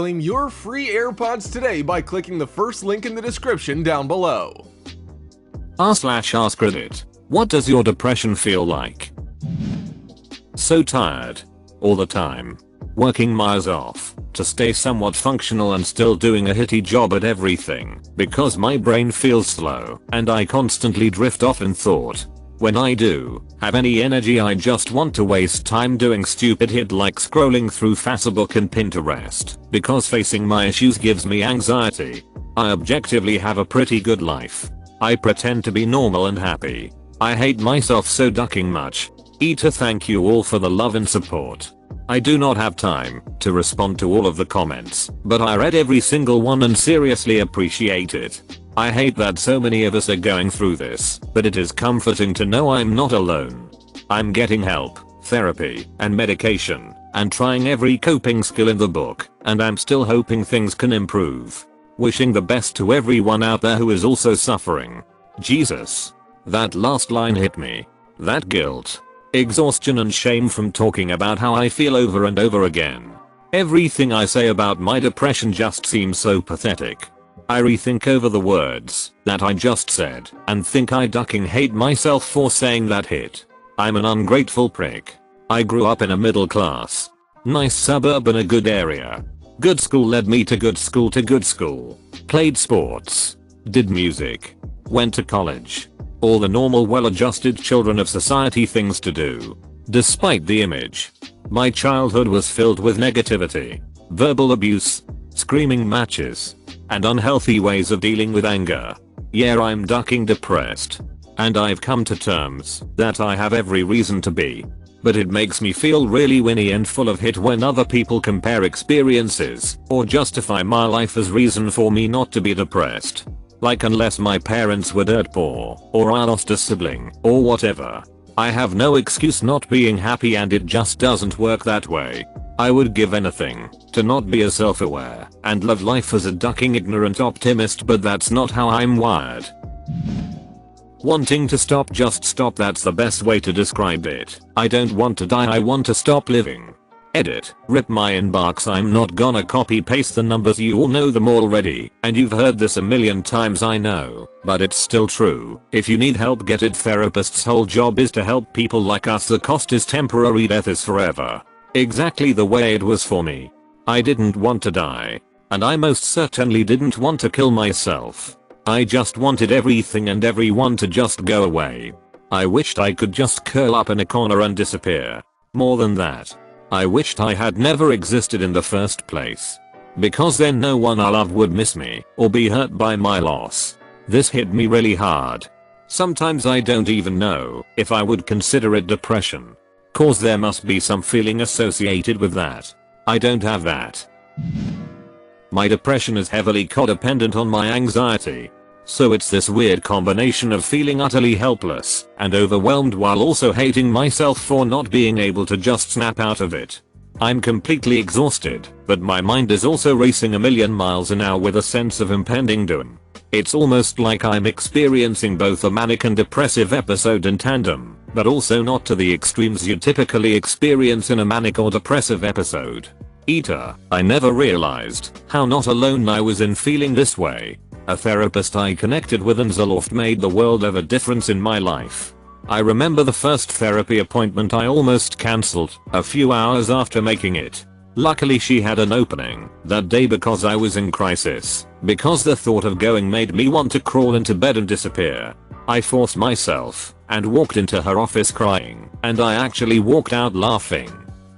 Claim your free AirPods today by clicking the first link in the description down below. r/AskReddit. What does your depression feel like? So tired. All the time. Working miles off to stay somewhat functional and still doing a hitty job at everything because my brain feels slow and I constantly drift off in thought. When I do have any energy, I just want to waste time doing stupid shit like scrolling through Facebook and Pinterest because facing my issues gives me anxiety. I objectively have a pretty good life. I pretend to be normal and happy. I hate myself so ducking much. Thank you all for the love and support. I do not have time to respond to all of the comments, but I read every single one and seriously appreciate it. I hate that so many of us are going through this, but it is comforting to know I'm not alone. I'm getting help, therapy, and medication, and trying every coping skill in the book, and I'm still hoping things can improve. Wishing the best to everyone out there who is also suffering. Jesus. That last line hit me. That guilt, exhaustion and shame from talking about how I feel over and over again. Everything I say about my depression just seems so pathetic. I rethink over the words that I just said and think I ducking hate myself for saying that hit. I'm an ungrateful prick. I grew up in a middle class, nice suburb in a good area. Good school led me to good school to good school. Played sports. Did music. Went to college. All the normal well-adjusted children of society things to do. Despite the image, my childhood was filled with negativity, verbal abuse, screaming matches, and unhealthy ways of dealing with anger. Yeah, I'm ducking depressed. And I've come to terms that I have every reason to be. But it makes me feel really whinny and full of hit when other people compare experiences or justify my life as reason for me not to be depressed. Like unless my parents were dirt poor or I lost a sibling or whatever. I have no excuse not being happy and it just doesn't work that way. I would give anything to not be as self-aware and love life as a ducking ignorant optimist, but that's not how I'm wired. Wanting to stop, just stop, that's the best way to describe it. I don't want to die, I want to stop living. Edit. Rip my inbox. I'm not gonna copy paste the numbers, you all know them already, and you've heard this a million times I know, but it's still true. If you need help, get it. Therapist's whole job is to help people like us. The cost is temporary, death is forever. Exactly the way it was for me. I didn't want to die. And I most certainly didn't want to kill myself. I just wanted everything and everyone to just go away. I wished I could just curl up in a corner and disappear. More than that, I wished I had never existed in the first place. Because then no one I love would miss me or be hurt by my loss. This hit me really hard. Sometimes I don't even know if I would consider it depression. Cause there must be some feeling associated with that. I don't have that. My depression is heavily codependent on my anxiety. So it's this weird combination of feeling utterly helpless and overwhelmed while also hating myself for not being able to just snap out of it. I'm completely exhausted, but my mind is also racing a million miles an hour with a sense of impending doom. It's almost like I'm experiencing both a manic and depressive episode in tandem, but also not to the extremes you typically experience in a manic or depressive episode. I never realized how not alone I was in feeling this way. A therapist I connected with in Zoloft made the world of a difference in my life. I remember the first therapy appointment I almost cancelled a few hours after making it. Luckily she had an opening that day because I was in crisis, because the thought of going made me want to crawl into bed and disappear. I forced myself and walked into her office crying, and I actually walked out laughing.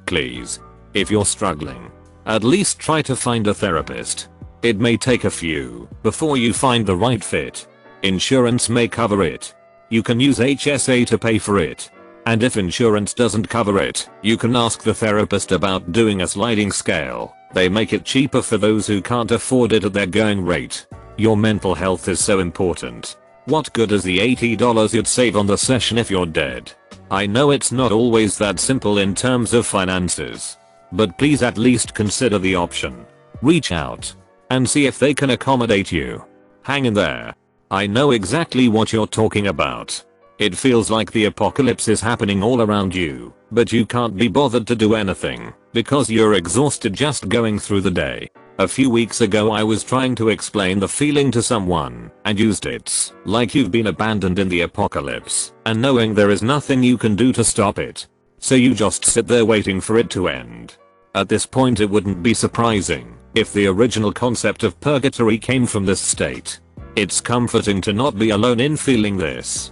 Please, if you're struggling, at least try to find a therapist. It may take a few before you find the right fit. Insurance may cover it. You can use HSA to pay for it. And if insurance doesn't cover it, you can ask the therapist about doing a sliding scale. They make it cheaper for those who can't afford it at their going rate. Your mental health is so important. What good is the $80 you'd save on the session if you're dead? I know it's not always that simple in terms of finances. But please at least consider the option. Reach out and see if they can accommodate you. Hang in there. I know exactly what you're talking about. It feels like the apocalypse is happening all around you, but you can't be bothered to do anything because you're exhausted just going through the day. A few weeks ago I was trying to explain the feeling to someone and used it's like you've been abandoned in the apocalypse and knowing there is nothing you can do to stop it. So you just sit there waiting for it to end. At this point it wouldn't be surprising if the original concept of purgatory came from this state. It's comforting to not be alone in feeling this.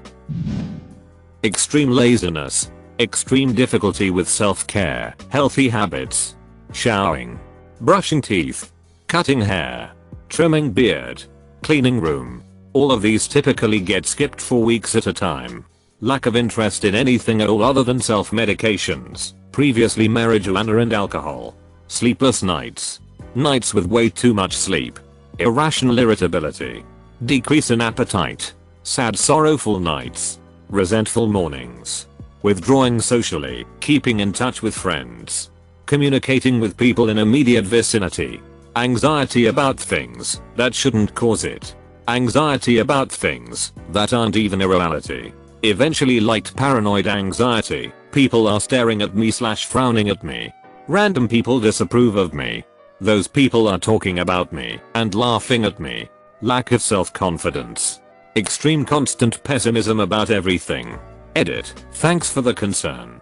Extreme laziness. Extreme difficulty with self-care, healthy habits. Showering. Brushing teeth. Cutting hair. Trimming beard. Cleaning room. All of these typically get skipped for weeks at a time. Lack of interest in anything at all other than self-medications. Previously marijuana and alcohol. Sleepless nights. Nights with way too much sleep. Irrational irritability. Decrease in appetite. Sad sorrowful nights. Resentful mornings. Withdrawing socially. Keeping in touch with friends. Communicating with people in immediate vicinity. Anxiety about things that shouldn't cause it. Anxiety about things that aren't even a reality. Eventually light paranoid anxiety. People are staring at me / frowning at me. Random people disapprove of me. Those people are talking about me and laughing at me. Lack of self-confidence. Extreme constant pessimism about everything. Edit. Thanks for the concern.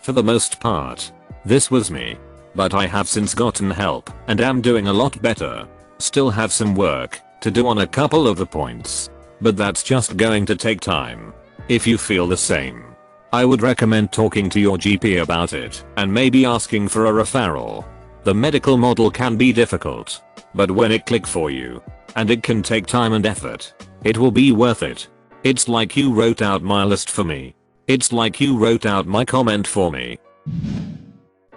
For the most part, this was me. But I have since gotten help and am doing a lot better. Still have some work to do on a couple of the points. But that's just going to take time. If you feel the same, I would recommend talking to your GP about it and maybe asking for a referral. The medical model can be difficult, but when it clicks for you, and it can take time and effort, it will be worth it. It's like you wrote out my list for me. It's like you wrote out my comment for me.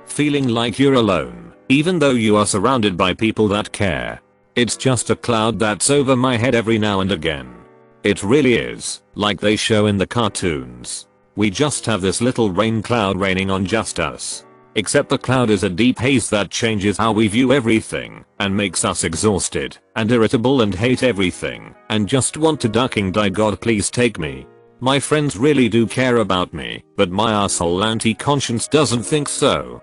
Feeling like you're alone, even though you are surrounded by people that care. It's just a cloud that's over my head every now and again. It really is, like they show in the cartoons. We just have this little rain cloud raining on just us. Except the cloud is a deep haze that changes how we view everything and makes us exhausted and irritable and hate everything and just want to ducking die. God please take me. My friends really do care about me, but my asshole anti-conscience doesn't think so.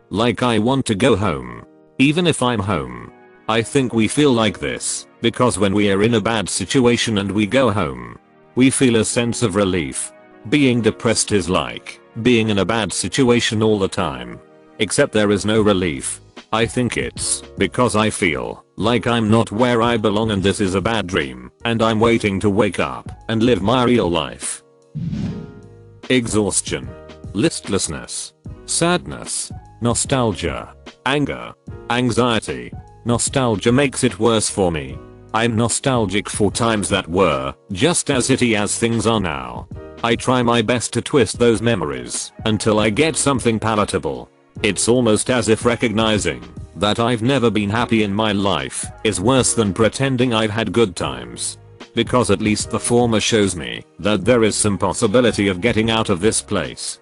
Like I want to go home. Even if I'm home. I think we feel like this because when we are in a bad situation and we go home, we feel a sense of relief. Being depressed is like being in a bad situation all the time. Except there is no relief. I think it's because I feel like I'm not where I belong and this is a bad dream and I'm waiting to wake up and live my real life. Exhaustion. Listlessness. Sadness. Nostalgia. Anger. Anxiety. Nostalgia makes it worse for me. I'm nostalgic for times that were just as shitty as things are now. I try my best to twist those memories until I get something palatable. It's almost as if recognizing that I've never been happy in my life is worse than pretending I've had good times. Because at least the former shows me that there is some possibility of getting out of this place.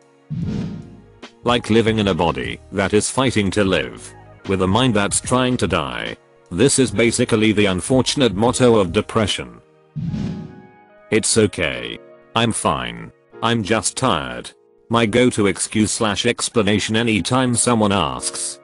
Like living in a body that is fighting to live, with a mind that's trying to die. This is basically the unfortunate motto of depression. It's okay. I'm fine. I'm just tired. My go-to excuse / explanation anytime someone asks.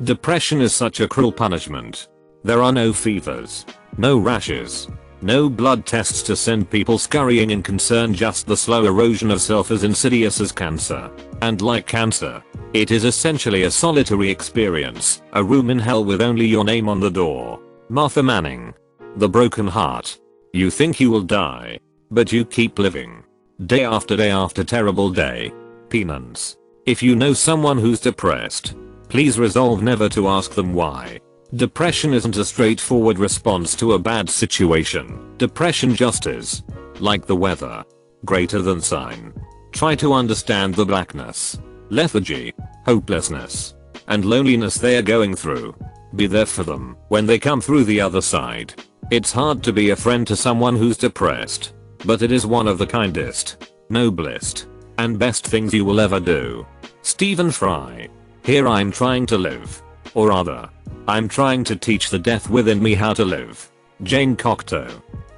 Depression is such a cruel punishment. There are no fevers, no rashes, no blood tests to send people scurrying in concern, just the slow erosion of self as insidious as cancer. And like cancer, it is essentially a solitary experience, a room in hell with only your name on the door. Martha Manning. The broken heart. You think you will die, but you keep living. Day after terrible day. Penance. If you know someone who's depressed, please resolve never to ask them why. Depression isn't a straightforward response to a bad situation. Depression just is. Like the weather. Greater than sign. Try to understand the blackness, lethargy, hopelessness, and loneliness they are going through. Be there for them when they come through the other side. It's hard to be a friend to someone who's depressed, but it is one of the kindest, noblest, and best things you will ever do. Stephen Fry. Here I'm trying to live. Or rather, I'm trying to teach the death within me how to live. Jane Cocteau.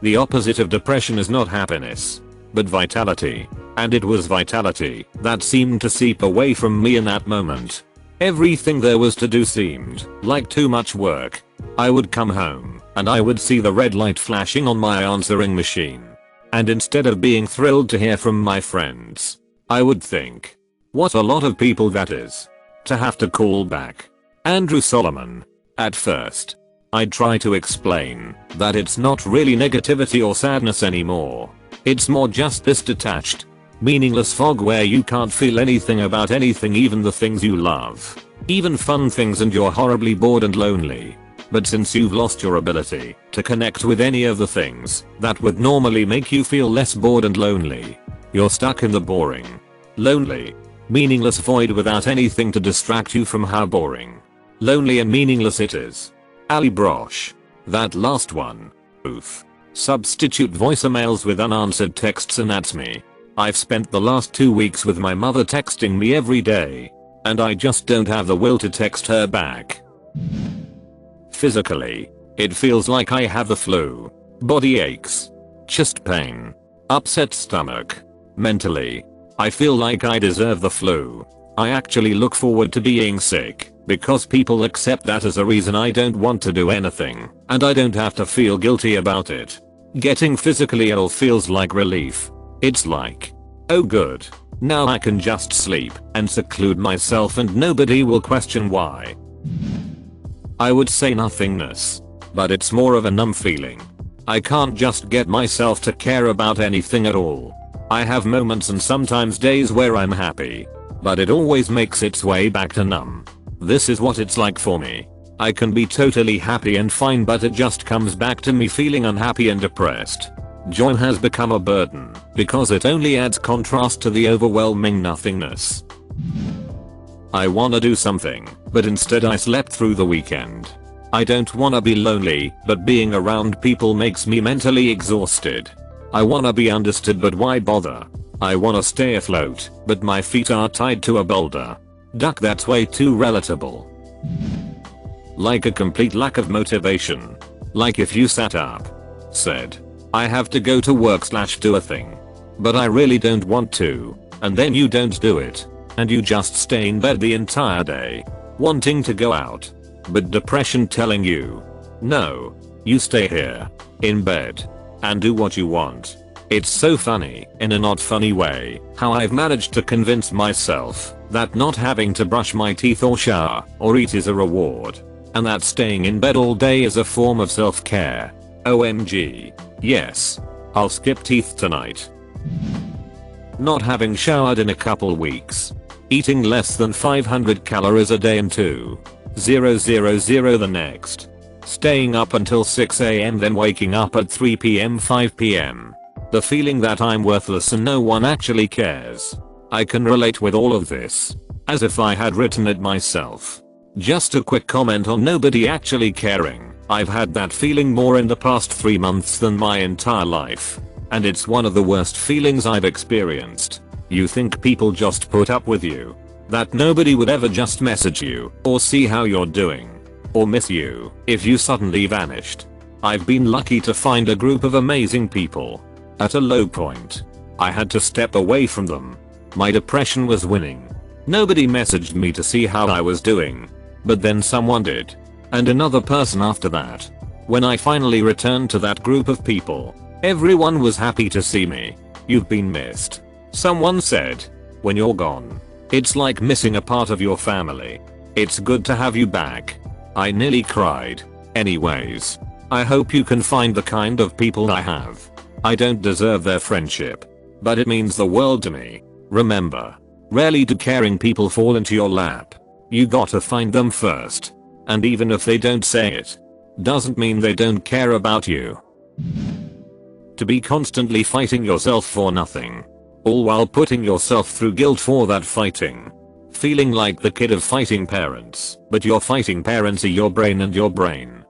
The opposite of depression is not happiness, but vitality. And it was vitality that seemed to seep away from me in that moment. Everything there was to do seemed like too much work. I would come home and I would see the red light flashing on my answering machine. And instead of being thrilled to hear from my friends, I would think, what a lot of people that is. To have to call back. Andrew Solomon. At first, I'd try to explain that it's not really negativity or sadness anymore. It's more just this detached, meaningless fog where you can't feel anything about anything, even the things you love. Even fun things, and you're horribly bored and lonely. But since you've lost your ability to connect with any of the things that would normally make you feel less bored and lonely, you're stuck in the boring, lonely, meaningless void without anything to distract you from how boring, lonely and meaningless it is. Ali Brosh. That last one. Oof. Substitute voicemails with unanswered texts, and that's me. I've spent the last 2 weeks with my mother texting me every day, and I just don't have the will to text her back. Physically, it feels like I have the flu. Body aches. Chest pain. Upset stomach. Mentally, I feel like I deserve the flu. I actually look forward to being sick, because people accept that as a reason I don't want to do anything, and I don't have to feel guilty about it. Getting physically ill feels like relief. It's like, oh good, now I can just sleep and seclude myself and nobody will question why. I would say nothingness, but it's more of a numb feeling. I can't just get myself to care about anything at all. I have moments and sometimes days where I'm happy, but it always makes its way back to numb. This is what it's like for me. I can be totally happy and fine, but it just comes back to me feeling unhappy and depressed. Joy has become a burden because it only adds contrast to the overwhelming nothingness. I wanna do something, but instead I slept through the weekend. I don't wanna be lonely, but being around people makes me mentally exhausted. I wanna be understood, but why bother? I wanna stay afloat, but my feet are tied to a boulder. Duck, that's way too relatable. Like a complete lack of motivation. Like if you sat up, said, I have to go to work / do a thing, but I really don't want to, and then you don't do it, and you just stay in bed the entire day, wanting to go out, but depression telling you, no, you stay here, in bed, and do what you want. It's so funny, in a not funny way, how I've managed to convince myself that not having to brush my teeth or shower or eat is a reward, and that staying in bed all day is a form of self-care. OMG. Yes. I'll skip teeth tonight. Not having showered in a couple weeks. Eating less than 500 calories a day and 2,000 the next. Staying up until 6 AM then waking up at 3 PM 5 PM. The feeling that I'm worthless and no one actually cares. I can relate with all of this. As if I had written it myself. Just a quick comment on nobody actually caring. I've had that feeling more in the past 3 months than my entire life. And it's one of the worst feelings I've experienced. You think people just put up with you. That nobody would ever just message you or see how you're doing. Or miss you if you suddenly vanished. I've been lucky to find a group of amazing people. At a low point, I had to step away from them. My depression was winning. Nobody messaged me to see how I was doing. But then someone did. And another person after that. When I finally returned to that group of people, everyone was happy to see me. You've been missed. Someone said, when you're gone, it's like missing a part of your family. It's good to have you back. I nearly cried. Anyways, I hope you can find the kind of people I have. I don't deserve their friendship, but it means the world to me. Remember, rarely do caring people fall into your lap. You gotta find them first. And even if they don't say it, doesn't mean they don't care about you. To be constantly fighting yourself for nothing. All while putting yourself through guilt for that fighting. Feeling like the kid of fighting parents, but your fighting parents are your brain and your brain